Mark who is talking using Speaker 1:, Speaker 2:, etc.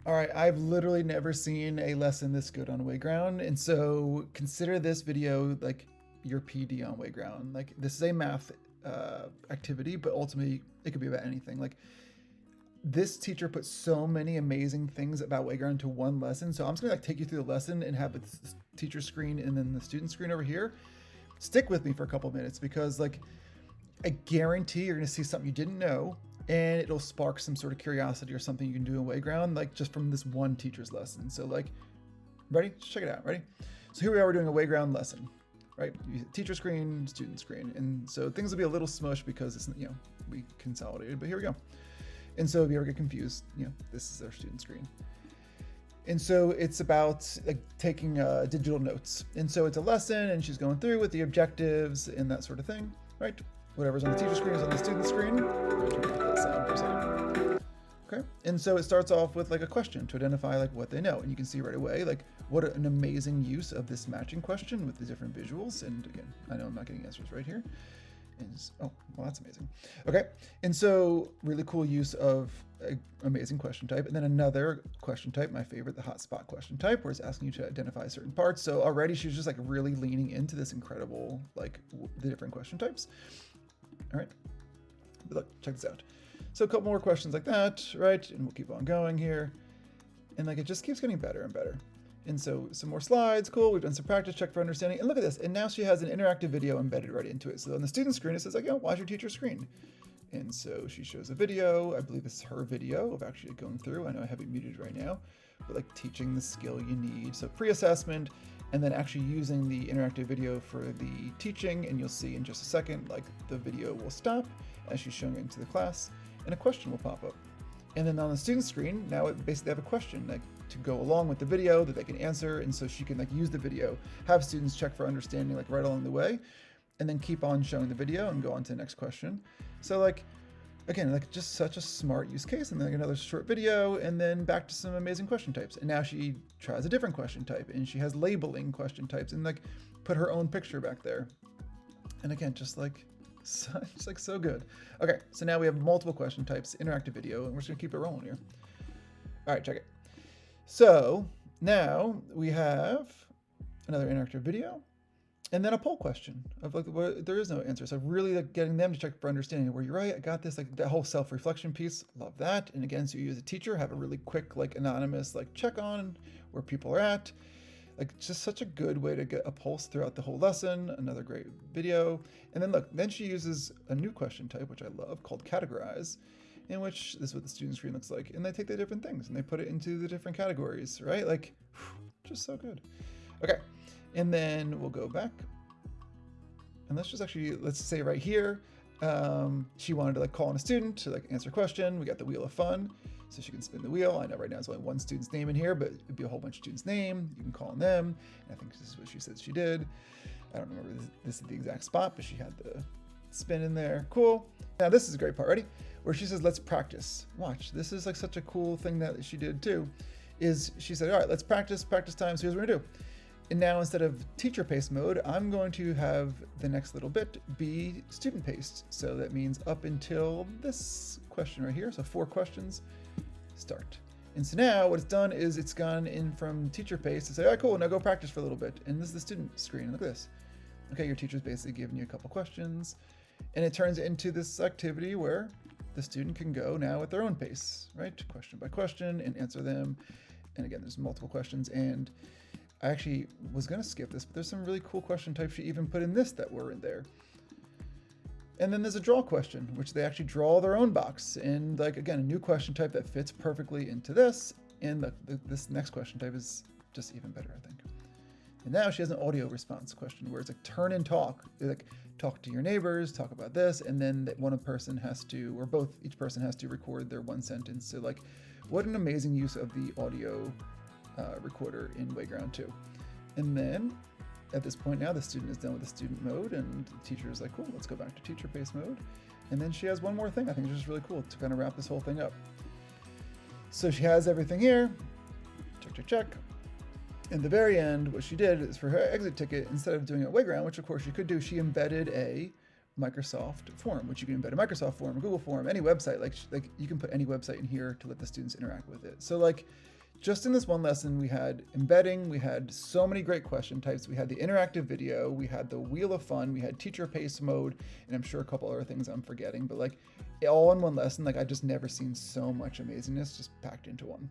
Speaker 1: All right, I've literally never seen a lesson this good on Wayground, and so consider this video like your PD on Wayground. Like this is a math activity, but ultimately it could be about anything. Like this teacher put so many amazing things about Wayground into one lesson. So I'm just gonna like take you through the lesson and have the teacher screen and then the student screen over here. Stick with me for a couple minutes because like I guarantee you're gonna see something you didn't know, and it'll spark some sort of curiosity or something you can do in Wayground, like just from this one teacher's lesson. So like, ready? Just check it out. Ready? So here we are, we're doing a Wayground lesson, right? Teacher screen, student screen. And so things will be a little smush because it's, we consolidated, but here we go. And so if you ever get confused, this is our student screen. And so it's about like taking digital notes. And so it's a lesson and she's going through with the objectives and that sort of thing, right? Whatever's on the teacher screen is on the student screen. Okay, and so it starts off with like a question to identify like what they know. And you can see right away, like what an amazing use of this matching question with the different visuals. And again, I know I'm not getting answers right here. Oh, well, that's amazing. Okay, and so really cool use of an amazing question type. And then another question type, my favorite, the hotspot question type, where it's asking you to identify certain parts. So already she's just like really leaning into this incredible, like the different question types. All right, but look, check this out. So a couple more questions like that, right? And we'll keep on going here. And like, it just keeps getting better and better. And so some more slides, cool. We've done some practice, check for understanding. And look at this. And now she has an interactive video embedded right into it. So on the student screen, it says like, watch your teacher screen. And so she shows a video. I believe this is her video of actually going through. I know I have it muted right now, but like teaching the skill you need. So pre-assessment, and then actually using the interactive video for the teaching. And you'll see in just a second, like the video will stop as she's showing it into the class and a question will pop up. And then on the student screen, now it basically have a question like to go along with the video that they can answer. And so she can like use the video, have students check for understanding like right along the way, and then keep on showing the video and go on to the next question. So like, again, like just such a smart use case. And then like another short video and then back to some amazing question types. And now she tries a different question type and she has labeling question types and like put her own picture back there. And again, just like, it's like so good. Okay, so now we have multiple question types, interactive video, and we're just gonna keep it rolling here. All right, check it. So now we have another interactive video and then a poll question of like, there is no answer. So really like getting them to check for understanding where you're right, I got this, like that whole self-reflection piece, love that. And again, so you as a teacher have a really quick, like anonymous, like check on where people are at. Like just such a good way to get a pulse throughout the whole lesson. Another great video. And then look, then she uses a new question type, which I love, called categorize, in which this is what the student screen looks like. And they take the different things and they put it into the different categories, right? Like, just so good. Okay, and then we'll go back. And let's just actually, let's say right here, she wanted to like call on a student to like answer a question. We got the wheel of fun. So she can spin the wheel. I know right now there's only one student's name in here, but it'd be a whole bunch of students' name. You can call on them. And I think this is what she said she did. I don't remember this is the exact spot, but she had the spin in there. Cool. Now this is a great part. Ready? Where she says, let's practice. Watch. This is like such a cool thing that she did too, is she said, all right, let's practice time. So here's what we're gonna do. And now instead of teacher paced mode, I'm going to have the next little bit be student paced. So that means up until this question right here. So 4 questions. Start. And so now what it's done is it's gone in from teacher pace to say, all right, cool, now go practice for a little bit. And this is the student screen. Look at this. Okay, your teacher's basically giving you a couple questions. And it turns into this activity where the student can go now at their own pace, right? Question by question and answer them. And again, there's multiple questions. And I actually was going to skip this, but there's some really cool question types she even put in this that were in there. And then there's a draw question, which they actually draw their own box. And like, again, a new question type that fits perfectly into this. And this next question type is just even better, I think. And now she has an audio response question where it's like turn and talk. Like talk to your neighbors, talk about this. And then that person has to, or each person has to record their one sentence. So like, what an amazing use of the audio recorder in Wayground 2. And then at this point now, the student is done with the student mode and the teacher is like, cool, let's go back to teacher pace mode. And then she has one more thing I think is just really cool to kind of wrap this whole thing up. So she has everything here, check, check, check. In the very end, what she did is for her exit ticket, instead of doing a Wayground, which of course you could do, she embedded a Microsoft form, which you can embed a Microsoft form, a Google form, any website, like you can put any website in here to let the students interact with it. So like, just in this one lesson, we had embedding, we had so many great question types, we had the interactive video, we had the wheel of fun, we had teacher pace mode, and I'm sure a couple other things I'm forgetting, but like all in one lesson, like I just never seen so much amazingness just packed into one.